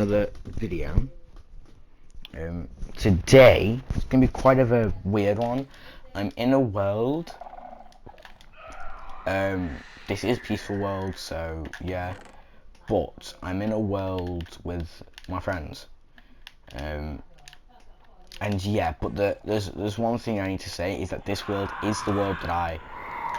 Another video. Today it's gonna be quite of a weird one. I'm in a world. This is peaceful world, so yeah. But I'm in a world with my friends. And yeah, but there's one thing I need to say is that this world is the world that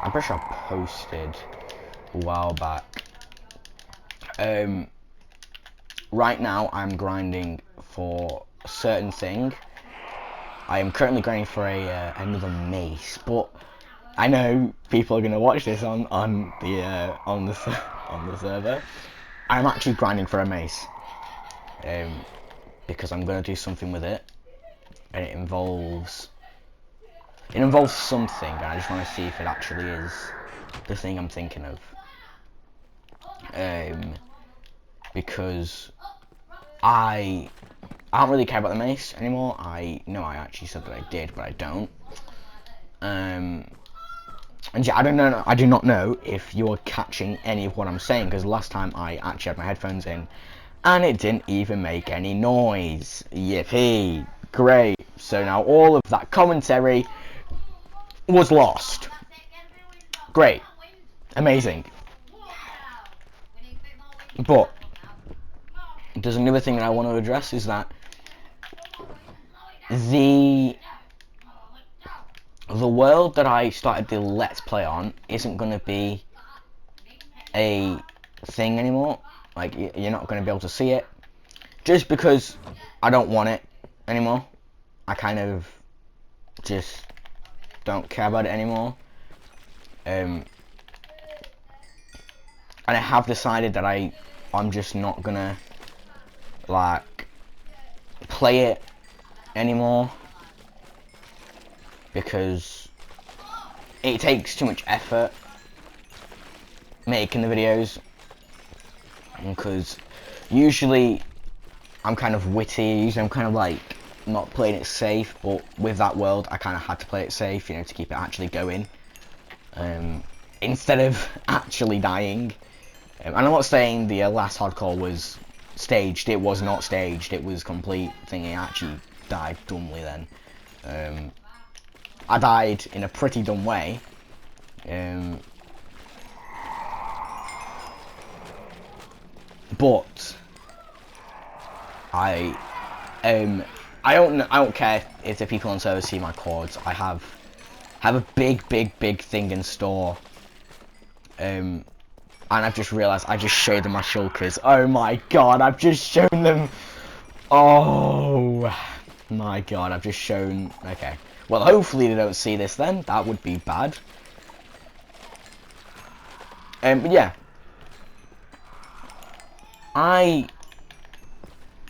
I'm pretty sure I posted a while back. Right now I'm grinding for a certain thing. I am currently grinding for another mace, but I know people are gonna watch this on the server. I'm actually grinding for a mace, because I'm gonna do something with it, and it involves something, and I just want to see if it actually is the thing I'm thinking of. Because I don't really care about the mace anymore. I know I actually said that I did, but I don't. And yeah, I do not know if you're catching any of what I'm saying, because last time I actually had my headphones in, and it didn't even make any noise. Yippee! Great. So now all of that commentary was lost. Great. Amazing. But there's another thing that I want to address, is that the world that I started the Let's Play on isn't going to be a thing anymore. Like, you're not going to be able to see it, just because I don't want it anymore. I kind of just don't care about it anymore. And I have decided that I'm just not gonna like play it anymore, because it takes too much effort making the videos, because usually I'm kind of witty, usually I'm kind of like not playing it safe, but with that world I kind of had to play it safe, you know, to keep it actually going, instead of actually dying. And I'm not saying the last hardcore was staged. It was not staged. It was complete thing. I actually died dumbly then. I died in a pretty dumb way. But I don't care if the people on server see my cords. I have a big thing in store. And I've just realised I just showed them my shulkers. Oh my god, I've just shown them. Oh my god, I've just shown. Okay. Well, hopefully they don't see this then. That would be bad. But yeah. I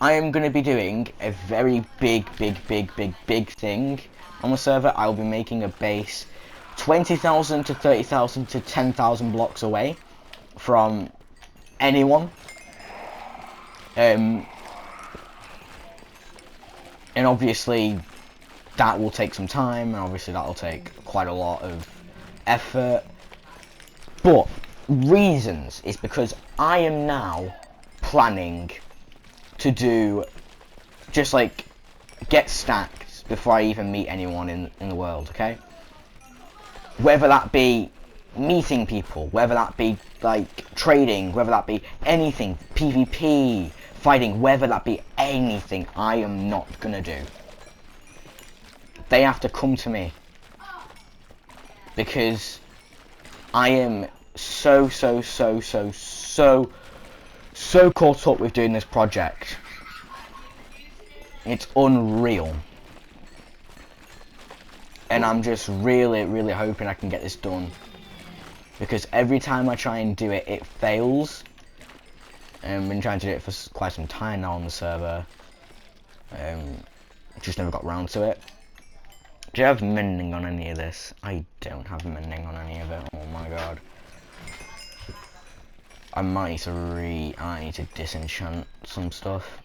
am going to be doing a very big thing on the server. I'll be making a base 20,000 to 30,000 to 10,000 blocks away from anyone, and obviously that will take some time, and obviously that will take quite a lot of effort, but reasons is because I am now planning to do just like get stacks before I even meet anyone in the world, okay? Whether that be meeting people, whether that be like trading, whether that be anything, PvP, fighting, whether that be anything, I am not gonna do. They have to come to me, because I am so caught up with doing this project. It's unreal. And I'm just really hoping I can get this done, because every time I try and do it, it fails. I've been trying to do it for quite some time now on the server. Just never got round to it. Do you have mending on any of this? I don't have mending on any of it. Oh my god. I might need to disenchant some stuff.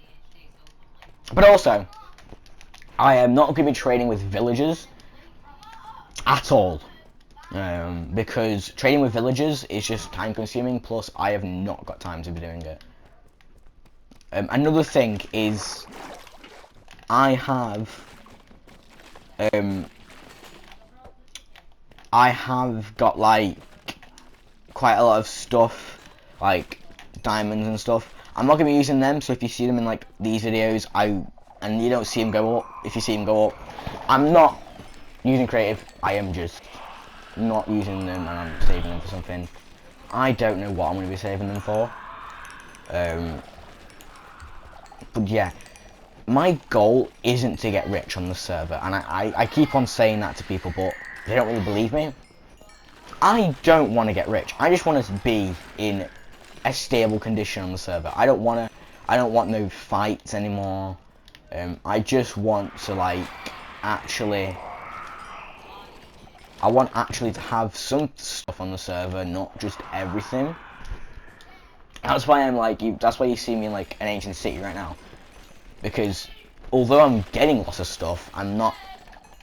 But also, I am not going to be trading with villagers at all. Because trading with villagers is just time consuming, plus I have not got time to be doing it. Another thing is, I have got like quite a lot of stuff, like diamonds and stuff. I'm not gonna be using them, so if you see them in like these videos, and you don't see them go up, if you see them go up, I'm not using creative. I am just not using them, and I'm saving them for something. I don't know what I'm gonna be saving them for. But yeah, my goal isn't to get rich on the server, and I keep on saying that to people, but they don't really believe me. I don't want to get rich. I just want to be in a stable condition on the server. I don't want no fights anymore. I just want to like actually to have some stuff on the server, not just everything. That's why I'm like that's why you see me in like an ancient city right now. Because although I'm getting lots of stuff, I'm not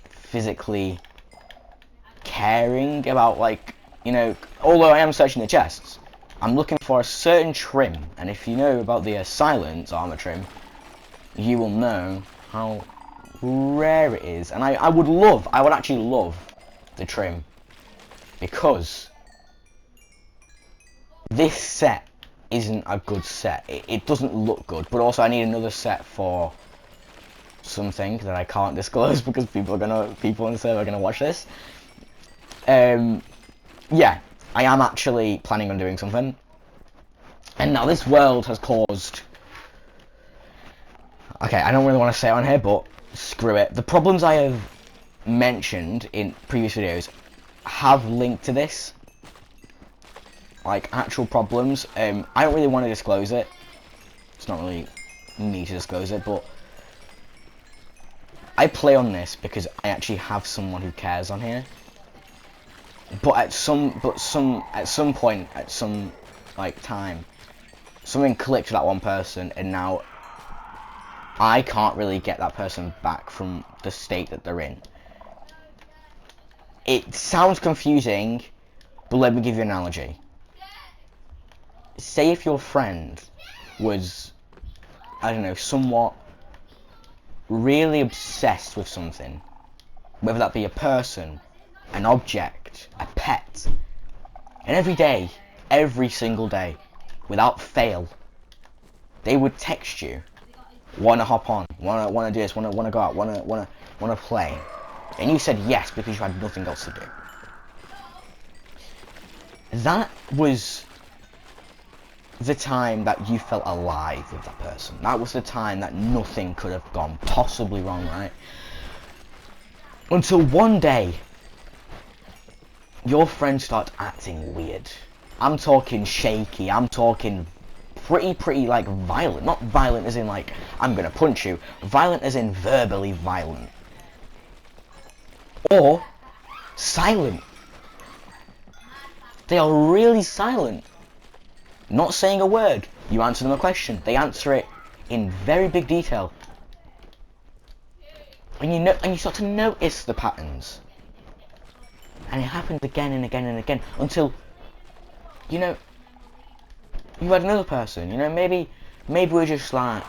physically caring about, like, you know, although I am searching the chests, I'm looking for a certain trim, and if you know about the silence armor trim, you will know how rare it is. And I would actually love the trim, because this set isn't a good set. It doesn't look good, but also I need another set for something that I can't disclose because people in the server are gonna watch this. Yeah, I am actually planning on doing something. And now this world has caused... Okay, I don't really want to say it on here, but screw it. The problems I have mentioned in previous videos have linked to this. Like, actual problems. I don't really want to disclose it. It's not really me to disclose it, but I play on this because I actually have someone who cares on here. But at some point, at some like time, something clicked with that one person, and now I can't really get that person back from the state that they're in. It sounds confusing, but let me give you an analogy. Say if your friend was, I don't know, somewhat really obsessed with something, whether that be a person, an object, a pet, and every single day, without fail, they would text you, wanna hop on, wanna do this, wanna go out, wanna play, and you said yes because you had nothing else to do. That was the time that you felt alive with that person. That was the time that nothing could have gone possibly wrong, right? Until one day, your friend starts acting weird. I'm talking shaky, I'm talking pretty like violent. Not violent as in like, I'm gonna punch you. Violent as in verbally violent. Or silent. They are really silent. Not saying a word. You answer them a question. They answer it in very big detail. And you start to notice the patterns. And it happens again and again and again until, you know, you had another person, you know, maybe we're just like,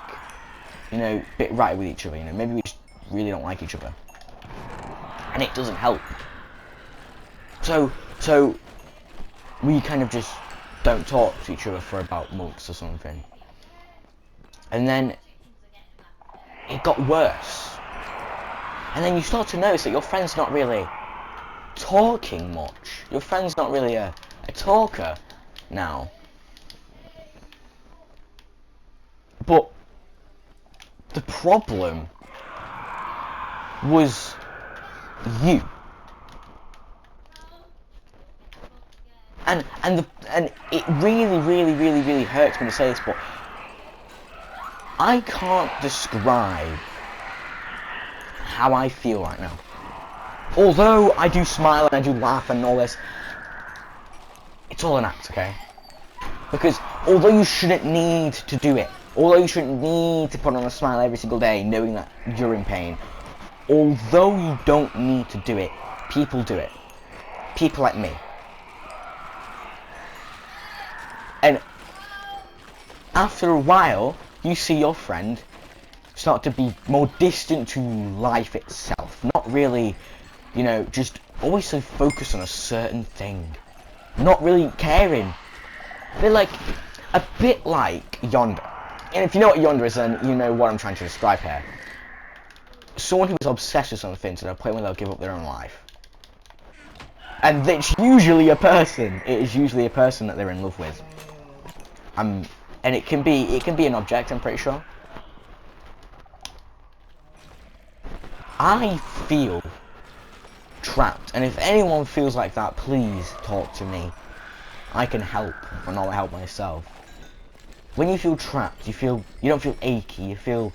you know, a bit right with each other, you know, maybe we just really don't like each other. And it doesn't help. So we kind of just don't talk to each other for about months or something. And then it got worse. And then you start to notice that your friend's not really talking much. Your friend's not really a talker now. But the problem was you. And it really hurts me to say this, but I can't describe how I feel right now. Although I do smile and I do laugh and all this, it's all an act, okay? Because although you shouldn't need to do it, although you shouldn't need to put on a smile every single day knowing that you're in pain, although you don't need to do it, people do it. People like me. And after a while, you see your friend start to be more distant to life itself, not really, you know, just always so focused on a certain thing, not really caring. They're like, a bit like Yonder. And if you know what Yonder is, then you know what I'm trying to describe here. Someone who is obsessed with something to the point where they'll give up their own life. And it's usually a person. It is usually a person that they're in love with. And it can be an object, I'm pretty sure. I feel trapped, and if anyone feels like that, please talk to me. I can help, and I'll help myself. When you feel trapped, you don't feel achy, you feel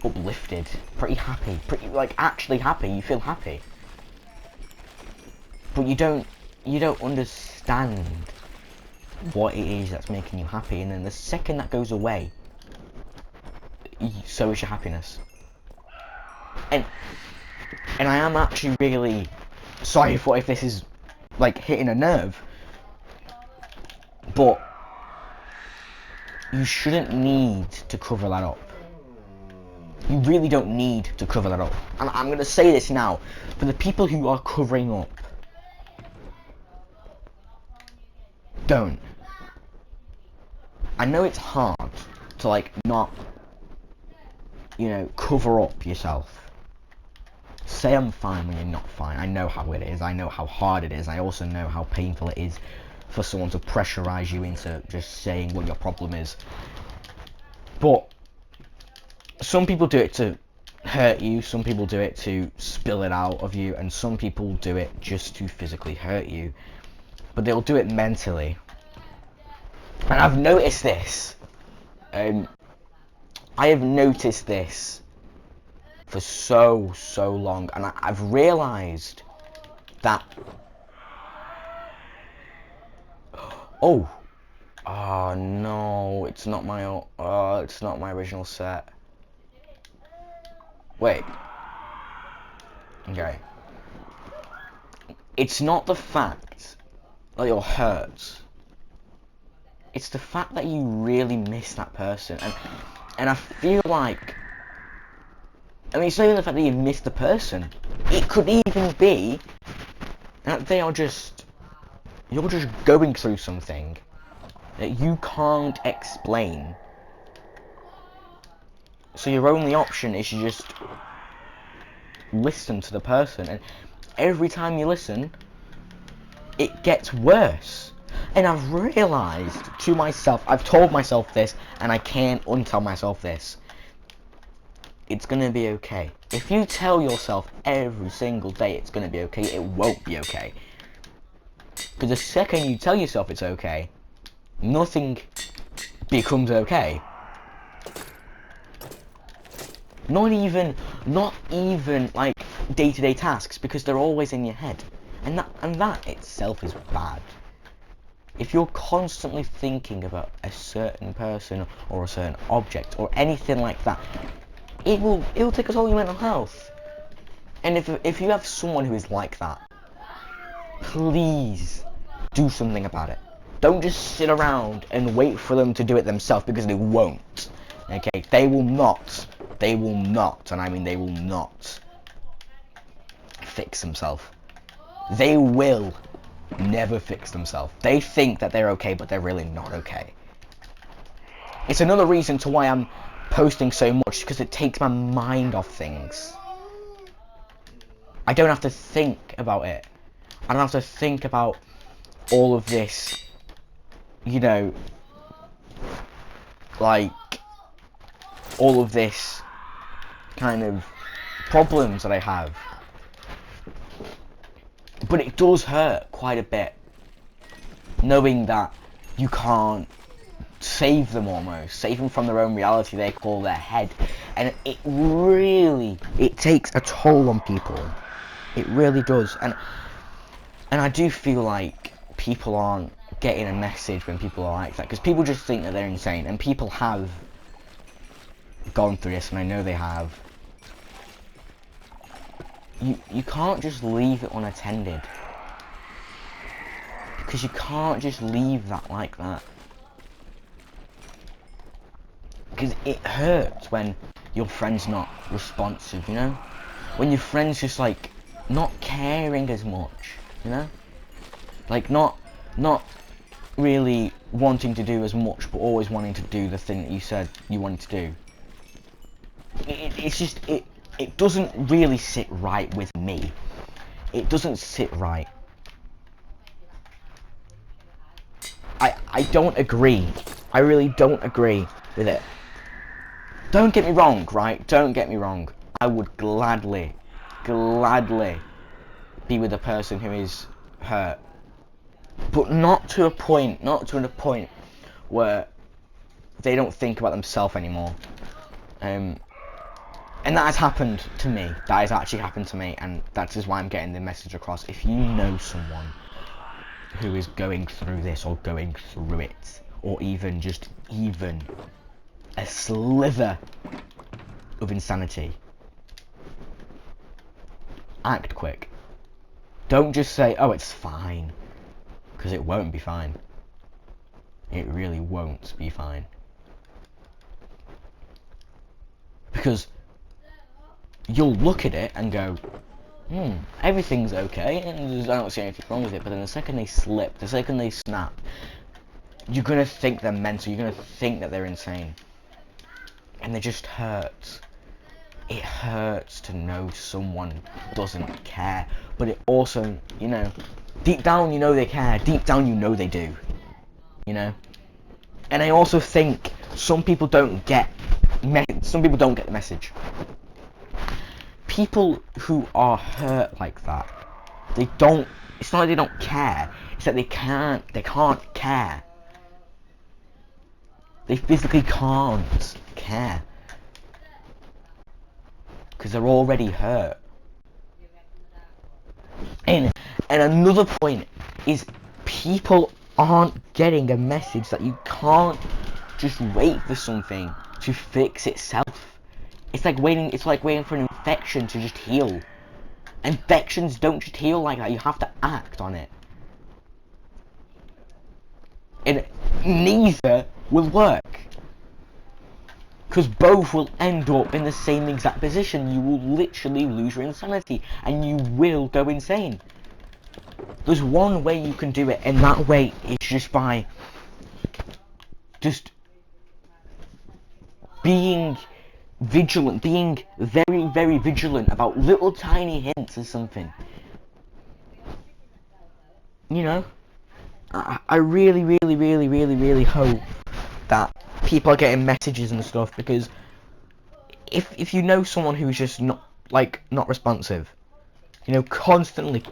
uplifted, pretty happy, like actually happy, you feel happy. But you don't understand what it is that's making you happy, and then the second that goes away, so is your happiness. And I am actually really sorry for if this is like hitting a nerve, but you shouldn't need to cover that up. You really don't need to cover that up. And I'm going to say this now, for the people who are covering up, don't. I know it's hard to like not, you know, cover up yourself. Say I'm fine when you're not fine. I know how it is. I know how hard it is. I also know how painful it is for someone to pressurize you into just saying what your problem is. But some people do it to hurt you, some people do it to spill it out of you, and some people do it just to physically hurt you. But they'll do it mentally. And I've noticed this. I have noticed this for so long, and I've realised that oh no, it's not my original set. Wait. Okay. It's not the fact that you're hurt. It's the fact that you really miss that person, and I feel like, I mean, it's not even the fact that you miss the person. It could even be that you're just going through something that you can't explain. So your only option is to just listen to the person, and every time you listen, it gets worse. And I've realised to myself, I've told myself this, and I can't untell myself this. It's gonna be okay. If you tell yourself every single day it's gonna be okay, it won't be okay. Because the second you tell yourself it's okay, nothing becomes okay. Not even like day-to-day tasks, because they're always in your head. And that itself is bad. If you're constantly thinking about a certain person or a certain object or anything like that, it will take a toll on your mental health. And if you have someone who is like that, please do something about it. Don't just sit around and wait for them to do it themselves, because they won't. Okay, they will not, and I mean they will not fix themselves. They will never fix themselves. They think that they're okay, but they're really not okay. It's another reason to why I'm posting so much, because it takes my mind off things. I don't have to think about it. I don't have to think about all of this, you know, like all of this kind of problems that I have. But it does hurt quite a bit, knowing that you can't save them, almost save them from their own reality they call their head. And it takes a toll on people. It really does. And I do feel like people aren't getting a message when people are like that, because people just think that they're insane, and people have gone through this, and I know they have. You can't just leave it unattended, because you can't just leave that like that. Because it hurts when your friend's not responsive, you know? When your friend's just like not caring as much, you know? Like not really wanting to do as much, but always wanting to do the thing that you said you wanted to do. It's just it doesn't really sit right with me. It doesn't sit right. I don't agree. I really don't agree with it. Don't get me wrong, right? Don't get me wrong. I would gladly be with a person who is hurt. But not to a point where they don't think about themselves anymore. And that has happened to me. That has actually happened to me, and that is why I'm getting the message across. If you know someone who is going through this, or going through it, or even a sliver of insanity, act quick. Don't just say, oh, it's fine, because it won't be fine. It really won't be fine. Because you'll look at it and go, everything's okay, and I don't see anything wrong with it, but then the second they slip, the second they snap, you're gonna think they're mental, you're gonna think that they're insane. And it just hurts. It hurts to know someone doesn't care, but it also, you know, deep down you know they care, deep down you know they do, you know? And I also think some people don't get the message. People who are hurt like that, it's not like they don't care, it's that they can't care. They physically can't care. Because they're already hurt. And another point is, people aren't getting a message that you can't just wait for something to fix itself. It's like waiting for an infection to just heal. Infections don't just heal like that, you have to act on it. And neither will work. Because both will end up in the same exact position. You will literally lose your insanity, and you will go insane. There's one way you can do it, and that way is just by being vigilant, being very, very vigilant about little tiny hints or something. You know? I really, really, really, really, really hope that people are getting messages and stuff, because if you know someone who's just not responsive, you know, constantly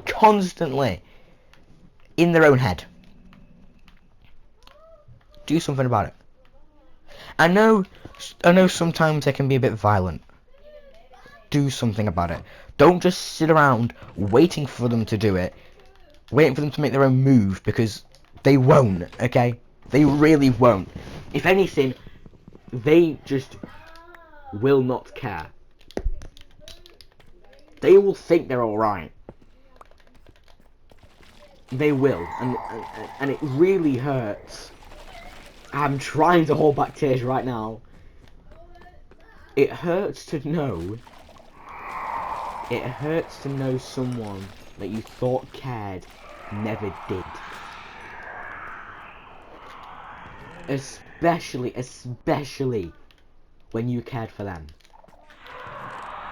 in their own head, do something about it. I know sometimes they can be a bit violent. Do something about it. Don't just sit around waiting for them to do it, waiting for them to make their own move, because they won't, okay? They really won't. If anything, they just will not care. They will think they're alright. They will, and it really hurts. I'm trying to hold back tears right now. It hurts to know. It hurts to know someone that you thought cared never did. Especially when you cared for them.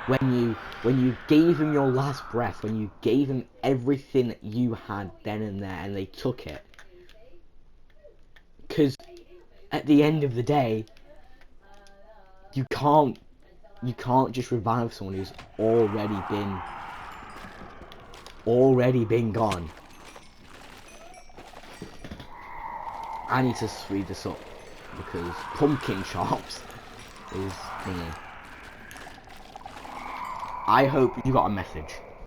When you gave them your last breath, when you gave them everything that you had then and there, and they took it. Because at the end of the day, you can't just revive someone who's already been gone. I need to speed this up because pumpkin chops is thingy. I hope you got a message.